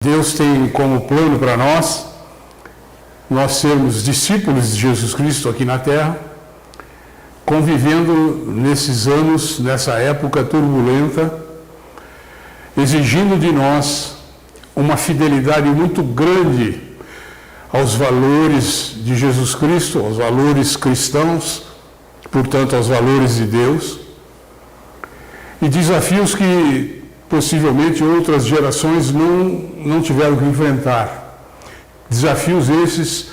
Deus tem como plano para nós sermos discípulos de Jesus Cristo aqui na Terra, convivendo nesses anos, nessa época turbulenta, exigindo de nós uma fidelidade muito grande aos valores de Jesus Cristo, aos valores cristãos, portanto aos valores de Deus, e desafios que possivelmente outras gerações não tiveram que enfrentar. Desafios esses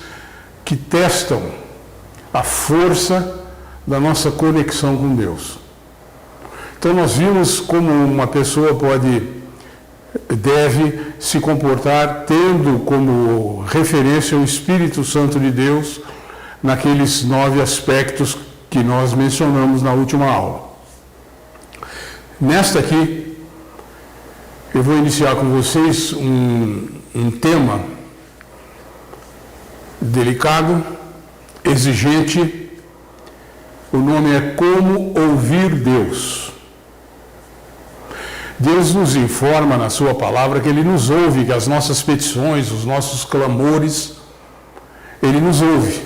que testam a força da nossa conexão com Deus. Então nós vimos como uma pessoa deve se comportar tendo como referência o Espírito Santo de Deus naqueles 9 aspectos que nós mencionamos na última aula. Nesta aqui, eu vou iniciar com vocês um tema delicado, exigente. O nome é Como Ouvir Deus. Deus nos informa na sua palavra que Ele nos ouve, que as nossas petições, os nossos clamores, Ele nos ouve.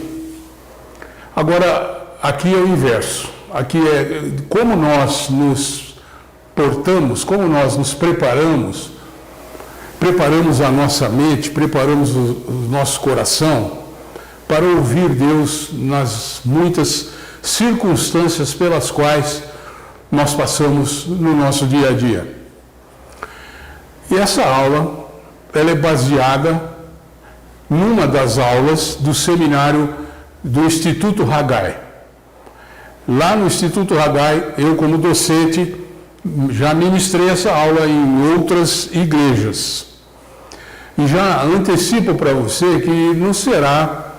Agora, aqui é o inverso. Aqui é como nós nos portamos, como nós nos preparamos a nossa mente, preparamos o nosso coração para ouvir Deus nas muitas circunstâncias pelas quais nós passamos no nosso dia a dia. E essa aula, ela é baseada numa das aulas do seminário do Instituto Haggai. Lá no Instituto Haggai, eu como docente, já ministrei essa aula em outras igrejas. E já antecipo para você que não será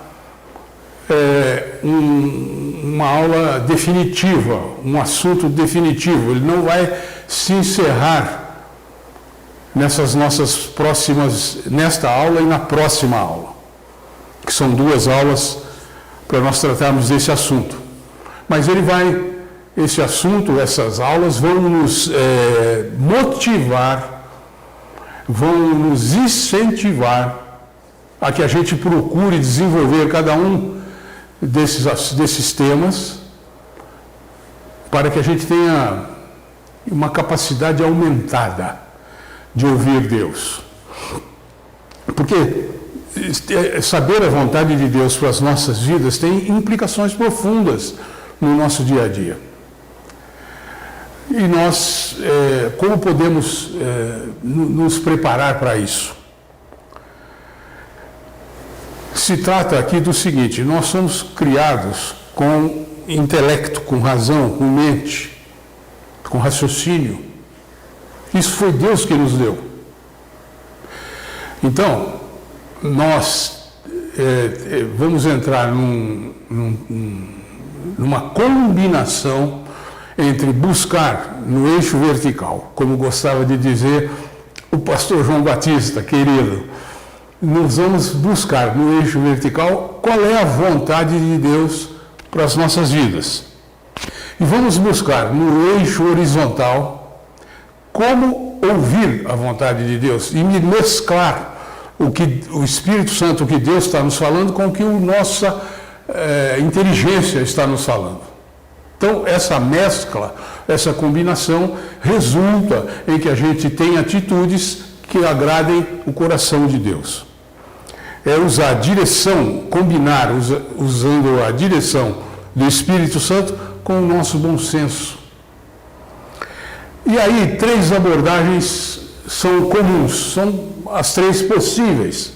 uma aula definitiva, um assunto definitivo. Ele não vai se encerrar nesta aula e na próxima aula, que são 2 aulas para nós tratarmos desse assunto. Mas esse assunto, essas aulas vão nos motivar, vão nos incentivar a que a gente procure desenvolver cada um desses temas para que a gente tenha uma capacidade aumentada de ouvir Deus. Porque saber a vontade de Deus para as nossas vidas tem implicações profundas no nosso dia a dia. E nós, como podemos nos preparar para isso? Se trata aqui do seguinte: nós somos criados com intelecto, com razão, com mente, com raciocínio. Isso foi Deus que nos deu. Então, nós vamos entrar numa combinação entre buscar no eixo vertical, como gostava de dizer o pastor João Batista, querido. Nós vamos buscar no eixo vertical qual é a vontade de Deus para as nossas vidas. E vamos buscar no eixo horizontal como ouvir a vontade de Deus e mesclar o Espírito Santo, o que Deus está nos falando, com o que a nossa inteligência está nos falando. Então, essa mescla, essa combinação, resulta em que a gente tenha atitudes que agradem o coração de Deus. É usar a direção, combinar, usando a direção do Espírito Santo com o nosso bom senso. E aí, 3 abordagens são comuns, são as 3 possíveis.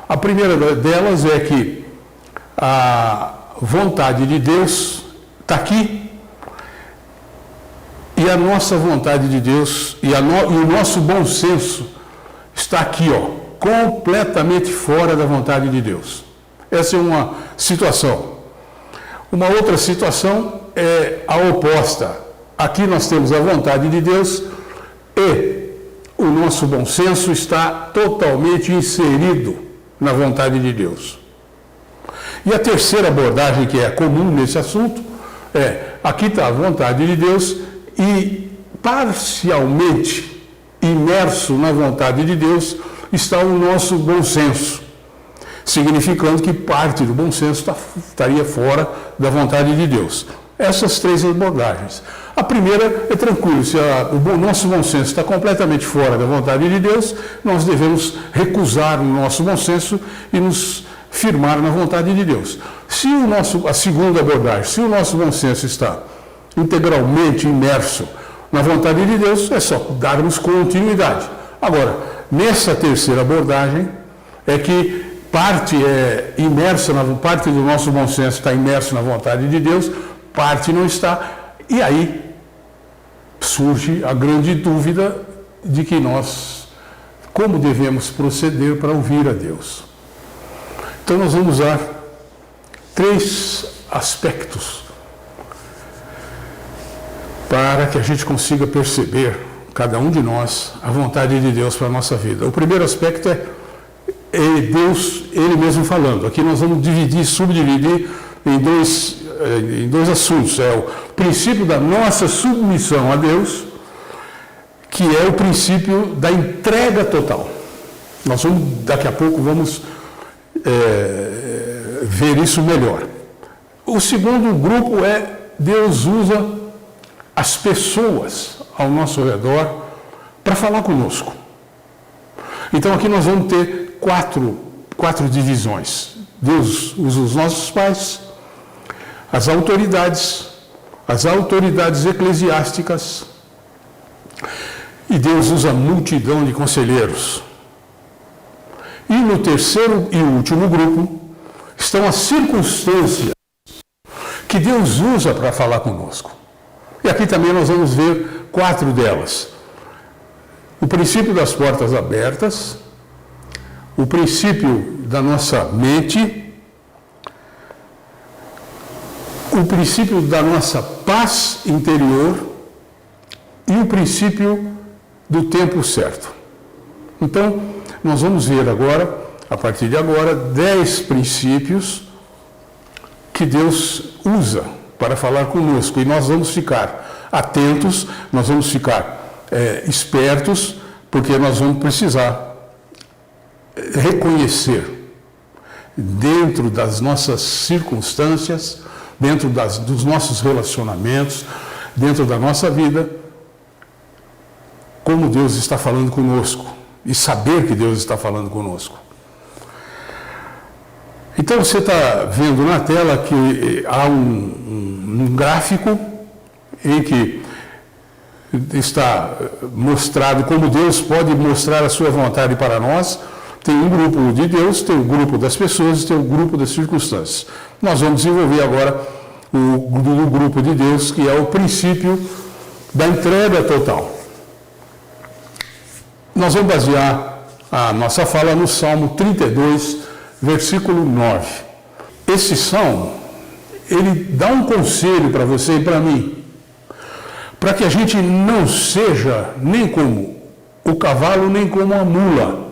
A primeira delas é que a vontade de Deus está aqui, e a nossa vontade de Deus e o nosso bom senso está aqui, completamente fora da vontade de Deus. Essa é uma situação. Uma outra situação é a oposta. Aqui nós temos a vontade de Deus e o nosso bom senso está totalmente inserido na vontade de Deus. E a terceira abordagem, que é comum nesse assunto, aqui está a vontade de Deus e parcialmente imerso na vontade de Deus está o nosso bom senso, significando que parte do bom senso estaria fora da vontade de Deus. Essas três abordagens. A primeira é tranquilo, se o nosso bom senso está completamente fora da vontade de Deus, nós devemos recusar o nosso bom senso e nos firmar na vontade de Deus. Se a segunda abordagem, se o nosso bom senso está integralmente imerso na vontade de Deus, é só darmos continuidade. Agora, nessa terceira abordagem, é que parte do nosso bom senso está imerso na vontade de Deus, parte não está, e aí surge a grande dúvida de que como devemos proceder para ouvir a Deus. Então nós vamos usar 3 aspectos para que a gente consiga perceber, cada um de nós, a vontade de Deus para a nossa vida. O primeiro aspecto é Deus, Ele mesmo falando. Aqui nós vamos subdividir em dois assuntos. É o princípio da nossa submissão a Deus, que é o princípio da entrega total. Daqui a pouco vamos ver isso melhor. O segundo grupo é Deus usa as pessoas ao nosso redor para falar conosco. Então aqui nós vamos ter quatro divisões. Deus usa os nossos pais, as autoridades eclesiásticas, e Deus usa a multidão de conselheiros. E no terceiro e último grupo estão as circunstâncias que Deus usa para falar conosco. E aqui também nós vamos ver 4 delas. O princípio das portas abertas, o princípio da nossa mente, o princípio da nossa paz interior e o princípio do tempo certo. Então, nós vamos ver agora, a partir de agora, 10 princípios que Deus usa para falar conosco. E nós vamos ficar atentos, nós vamos ficar espertos, porque nós vamos precisar reconhecer dentro das nossas circunstâncias, dentro dos nossos relacionamentos, dentro da nossa vida, como Deus está falando conosco e saber que Deus está falando conosco. Então você está vendo na tela que há um gráfico em que está mostrado como Deus pode mostrar a sua vontade para nós. Tem um grupo de Deus, tem o grupo das pessoas e tem o grupo das circunstâncias. Nós vamos desenvolver agora o grupo de Deus, que é o princípio da entrega total. Nós vamos basear a nossa fala no Salmo 32, versículo 9. Esse salmo, ele dá um conselho para você e para mim, para que a gente não seja nem como o cavalo, nem como a mula,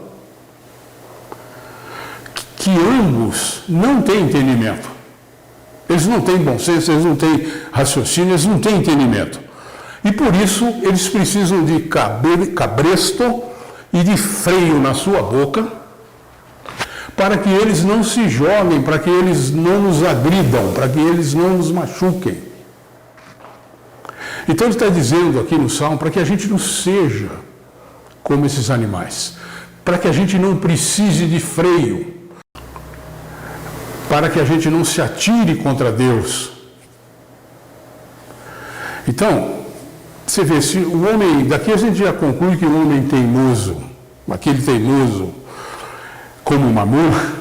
que ambos não têm entendimento. Eles não têm bom senso, eles não têm raciocínio, eles não têm entendimento. E por isso eles precisam de cabresto e de freio na sua boca, para que eles não se joguem, para que eles não nos agridam, para que eles não nos machuquem. Então ele está dizendo aqui no Salmo, para que a gente não seja como esses animais, para que a gente não precise de freio, para que a gente não se atire contra Deus. Então, você vê, se o homem, daqui a gente já conclui que o homem teimoso, aquele teimoso como uma mula,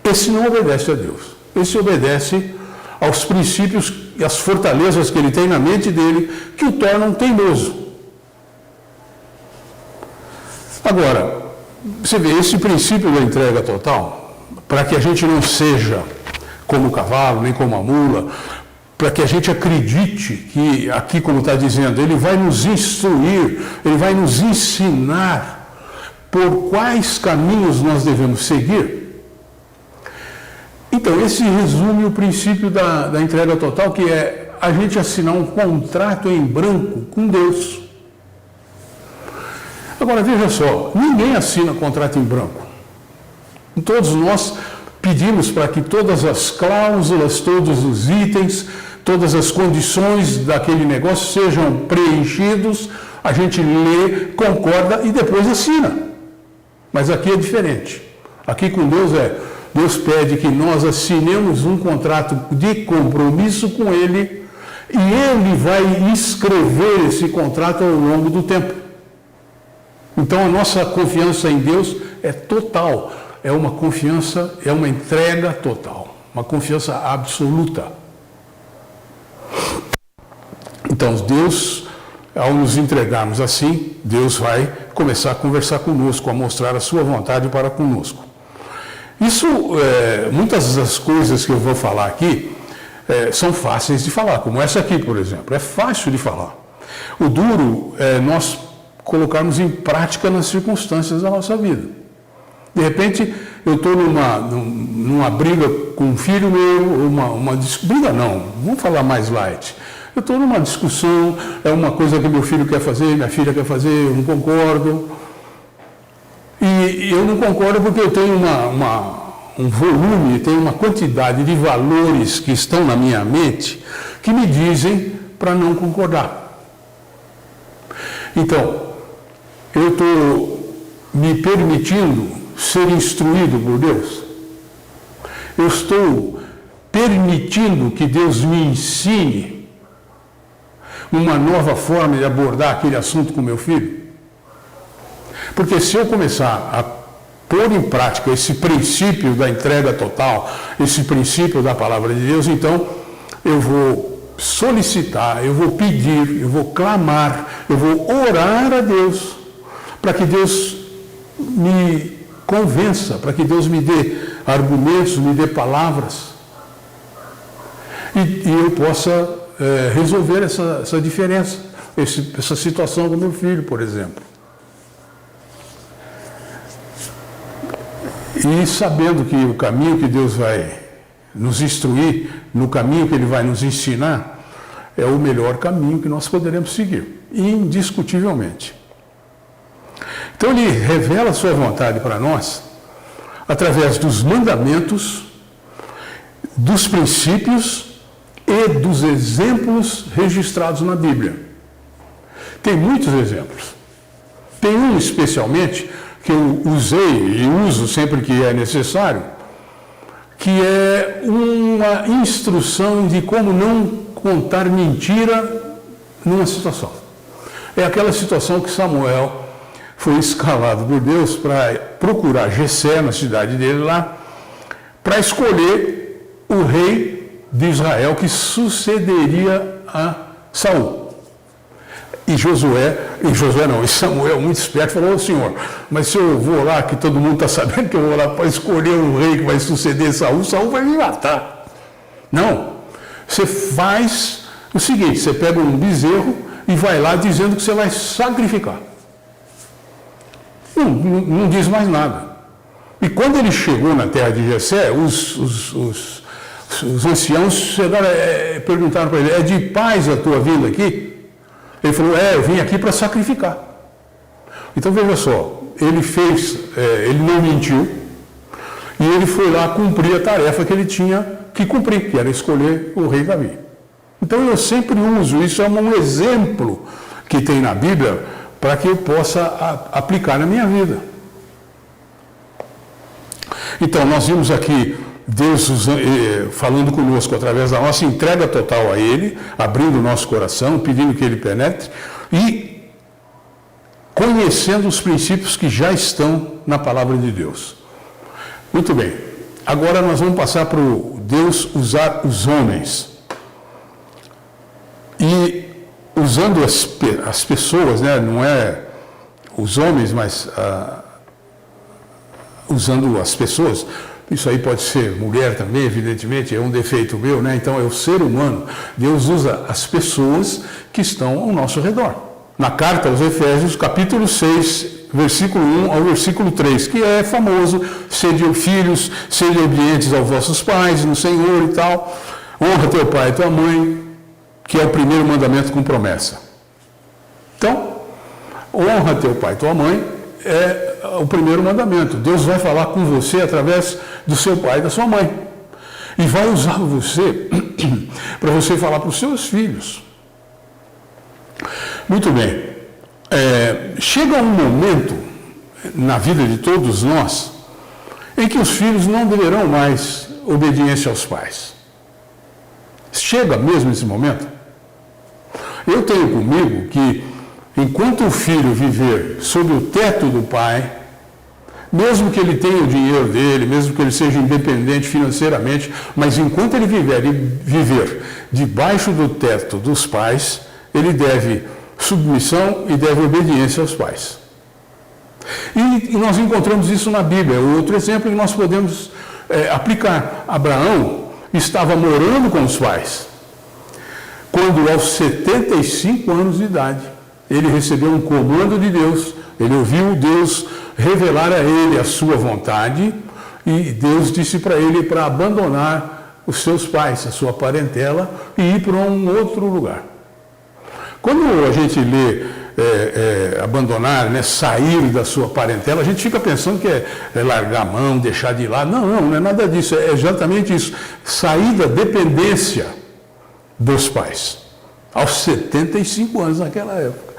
esse não obedece a Deus. Esse obedece aos princípios e às fortalezas que ele tem na mente dele, que o tornam teimoso. Agora, você vê, esse princípio da entrega total, para que a gente não seja como o cavalo, nem como a mula, para que a gente acredite que, aqui como está dizendo, ele vai nos instruir, ele vai nos ensinar por quais caminhos nós devemos seguir. Então, esse resume o princípio da entrega total, que é a gente assinar um contrato em branco com Deus. Agora, veja só, ninguém assina contrato em branco. Todos nós pedimos para que todas as cláusulas, todos os itens, todas as condições daquele negócio sejam preenchidos, a gente lê, concorda e depois assina. Mas aqui é diferente. Aqui com Deus Deus pede que nós assinemos um contrato de compromisso com Ele e Ele vai escrever esse contrato ao longo do tempo. Então a nossa confiança em Deus é total, é uma confiança, é uma entrega total, uma confiança absoluta. Então Deus, ao nos entregarmos assim, Deus vai começar a conversar conosco, a mostrar a sua vontade para conosco. Isso, muitas das coisas que eu vou falar aqui são fáceis de falar, como essa aqui, por exemplo, é fácil de falar. O duro é nós colocarmos em prática nas circunstâncias da nossa vida. De repente, eu estou numa briga com um filho meu, briga não, vamos falar mais light. Eu estou numa discussão, é uma coisa que meu filho quer fazer, minha filha quer fazer, eu não concordo. E eu não concordo porque eu tenho um volume, tenho uma quantidade de valores que estão na minha mente que me dizem para não concordar. Então, eu estou me permitindo ser instruído por Deus. Eu estou permitindo que Deus me ensine uma nova forma de abordar aquele assunto com meu filho. Porque se eu começar a pôr em prática esse princípio da entrega total, esse princípio da palavra de Deus, então eu vou solicitar, eu vou pedir, eu vou clamar, eu vou orar a Deus para que Deus me convença, para que Deus me dê argumentos, me dê palavras e eu possa resolver essa diferença, essa situação com meu filho, por exemplo. E sabendo que o caminho que Deus vai nos instruir, no caminho que Ele vai nos ensinar, é o melhor caminho que nós poderemos seguir, indiscutivelmente. Então Ele revela a sua vontade para nós através dos mandamentos, dos princípios e dos exemplos registrados na Bíblia. Tem muitos exemplos. Tem um especialmente que eu usei e uso sempre que é necessário, que é uma instrução de como não contar mentira numa situação. É aquela situação que Samuel foi escalado por Deus para procurar Jessé, na cidade dele lá, para escolher o rei de Israel que sucederia a Saul. E Samuel, muito esperto, falou: "Ô Senhor, mas se eu vou lá, que todo mundo está sabendo que eu vou lá para escolher o rei que vai suceder Saul, Saul vai me matar." Não, você faz o seguinte, você pega um bezerro e vai lá dizendo que você vai sacrificar. Não diz mais nada. E quando ele chegou na terra de Jessé, os anciãos chegaram, perguntaram para ele: "É de paz a tua vinda aqui?" Ele falou: "Eu vim aqui para sacrificar." Então veja só, ele não mentiu e ele foi lá cumprir a tarefa que ele tinha que cumprir, que era escolher o rei Davi. Então eu sempre uso, isso é um exemplo que tem na Bíblia para que eu possa aplicar na minha vida. Então nós vimos aqui Deus falando conosco através da nossa entrega total a Ele, abrindo o nosso coração, pedindo que Ele penetre e conhecendo os princípios que já estão na palavra de Deus. Muito bem, agora nós vamos passar para o Deus usar os homens. E usando as pessoas, né? Não é os homens, mas usando as pessoas. Isso aí pode ser mulher também, evidentemente, é um defeito meu, né? Então é o ser humano. Deus usa as pessoas que estão ao nosso redor. Na carta aos Efésios, capítulo 6, versículo 1 ao versículo 3, que é famoso: sede filhos, sede obedientes aos vossos pais, no Senhor e tal. Honra teu pai e tua mãe, que é o primeiro mandamento com promessa. Então, Honra teu pai e tua mãe é o primeiro mandamento. Deus vai falar com você através do seu pai e da sua mãe. E vai usar você para você falar para os seus filhos. Muito bem. Chega um momento na vida de todos nós em que os filhos não deverão mais obediência aos pais. Chega mesmo esse momento. Eu tenho comigo que enquanto o filho viver sob o teto do pai, mesmo que ele tenha o dinheiro dele, mesmo que ele seja independente financeiramente, mas enquanto ele viver debaixo do teto dos pais, ele deve submissão e deve obediência aos pais. E nós encontramos isso na Bíblia. É outro exemplo que nós podemos aplicar. Abraão estava morando com os pais, quando aos 75 anos de idade, ele recebeu um comando de Deus, ele ouviu Deus revelar a ele a sua vontade, e Deus disse para ele para abandonar os seus pais, a sua parentela, e ir para um outro lugar. Quando a gente lê abandonar, né, sair da sua parentela, a gente fica pensando que é largar a mão, deixar de ir lá. Não é nada disso, é exatamente isso. Sair da dependência dos pais, aos 75 anos naquela época.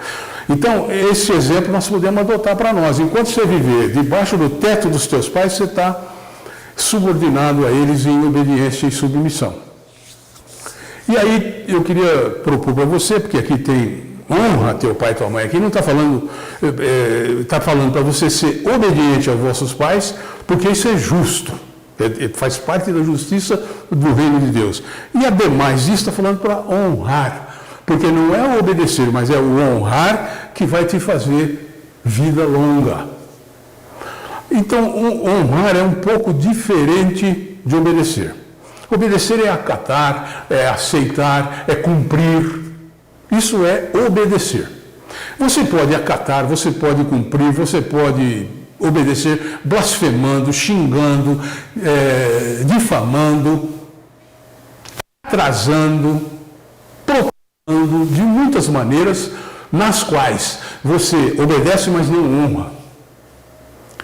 Então, esse exemplo nós podemos adotar para nós. Enquanto você viver debaixo do teto dos teus pais, você está subordinado a eles em obediência e submissão. E aí, eu queria propor para você, porque aqui tem honra teu pai e tua mãe, aqui não está falando, está falando para você ser obediente aos vossos pais, porque isso é justo, faz parte da justiça do reino de Deus. E ademais disso, está falando para honrar, porque não é o obedecer, mas é o honrar que vai te fazer vida longa. Então, honrar é um pouco diferente de obedecer. Obedecer é acatar, é aceitar, é cumprir. Isso é obedecer. Você pode acatar, você pode cumprir, você pode obedecer blasfemando, xingando, difamando, atrasando, procurando, de muitas maneiras nas quais você obedece, mas não honra.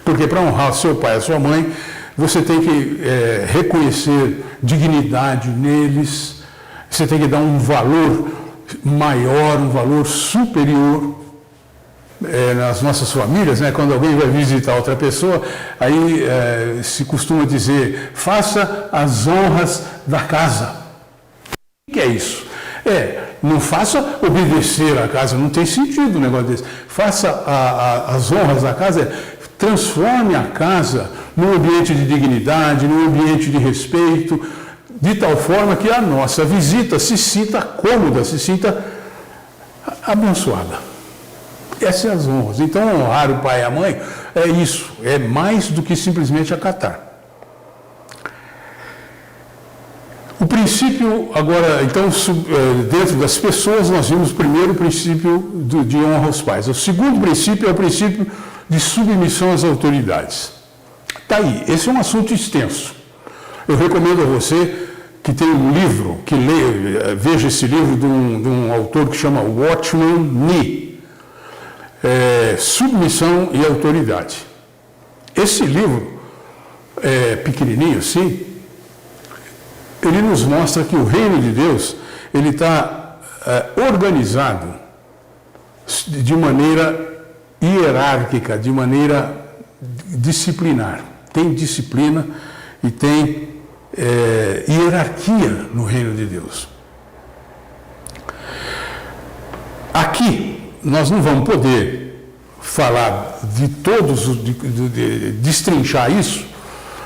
Porque para honrar o seu pai e a sua mãe, você tem que reconhecer dignidade neles, você tem que dar um valor maior, um valor superior. Nas nossas famílias, né, quando alguém vai visitar outra pessoa, aí se costuma dizer, faça as honras da casa. O que é isso? Não faça obedecer à casa, não tem sentido um negócio desse. Faça as honras da casa, transforme a casa num ambiente de dignidade, num ambiente de respeito, de tal forma que a nossa visita se sinta cômoda, se sinta abençoada. Essas são as honras. Então, honrar o pai e a mãe é isso, é mais do que simplesmente acatar. O princípio, agora, então, dentro das pessoas, nós vimos primeiro o princípio de honra aos pais. O segundo princípio é o princípio de submissão às autoridades. Está aí, esse é um assunto extenso. Eu recomendo a você que tem um livro, que leia, veja esse livro de um autor que chama Watchman Nee. Submissão e autoridade. Esse livro, pequenininho assim, ele nos mostra que o reino de Deus, ele está organizado de maneira hierárquica, de maneira disciplinar. Tem disciplina e tem hierarquia no reino de Deus. Aqui, nós não vamos poder falar de todos, destrinchar isso,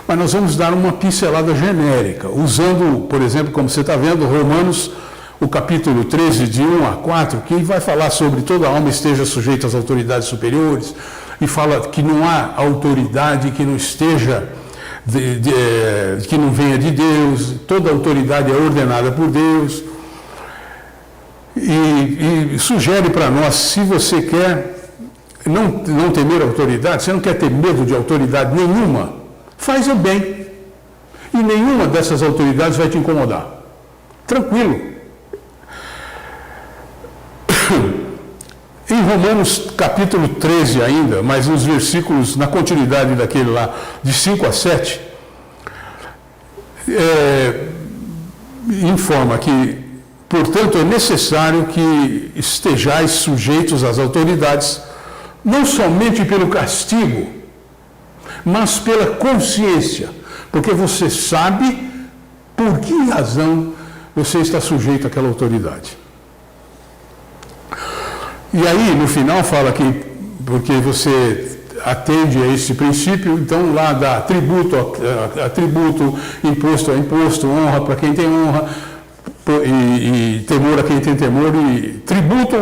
mas nós vamos dar uma pincelada genérica, usando, por exemplo, como você está vendo, Romanos, o capítulo 13, de 1 a 4, que vai falar sobre toda alma esteja sujeita às autoridades superiores, e fala que não há autoridade que não esteja, que não venha de Deus, toda autoridade é ordenada por Deus. E sugere para nós, se você quer não temer autoridade, você não quer ter medo de autoridade nenhuma, faz o bem. E nenhuma dessas autoridades vai te incomodar. Tranquilo. Em Romanos capítulo 13 ainda, mas nos versículos, na continuidade daquele lá, de 5 a 7, informa que, portanto, é necessário que estejais sujeitos às autoridades, não somente pelo castigo, mas pela consciência, porque você sabe por que razão você está sujeito àquela autoridade. E aí, no final, fala que, porque você atende a esse princípio, então lá dá tributo a tributo, imposto a imposto, honra para quem tem honra, e temor a quem tem temor. E tributo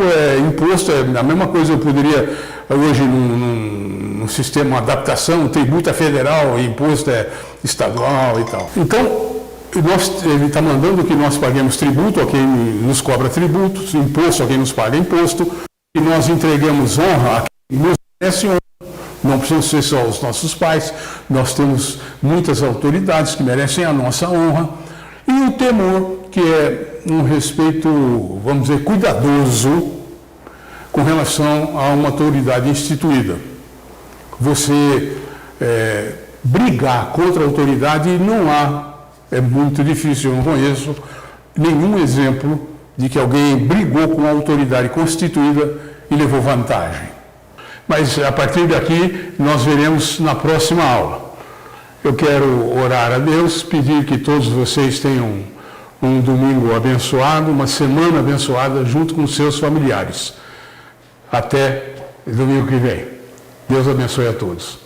imposto é a mesma coisa. Eu poderia, hoje, num sistema, uma adaptação, tributo é federal, imposto é estadual e tal. Então, ele está mandando que nós paguemos tributo a quem nos cobra tributo, imposto a quem nos paga imposto, e nós entregamos honra a quem nos merece honra. Não precisam ser só os nossos pais, nós temos muitas autoridades que merecem a nossa honra. E o temor, que é um respeito, vamos dizer, cuidadoso com relação a uma autoridade instituída. Você brigar contra a autoridade não há, é muito difícil, eu não conheço nenhum exemplo de que alguém brigou com a autoridade constituída e levou vantagem. Mas a partir daqui nós veremos na próxima aula. Eu quero orar a Deus, pedir que todos vocês tenham um domingo abençoado, uma semana abençoada junto com seus familiares. Até domingo que vem. Deus abençoe a todos.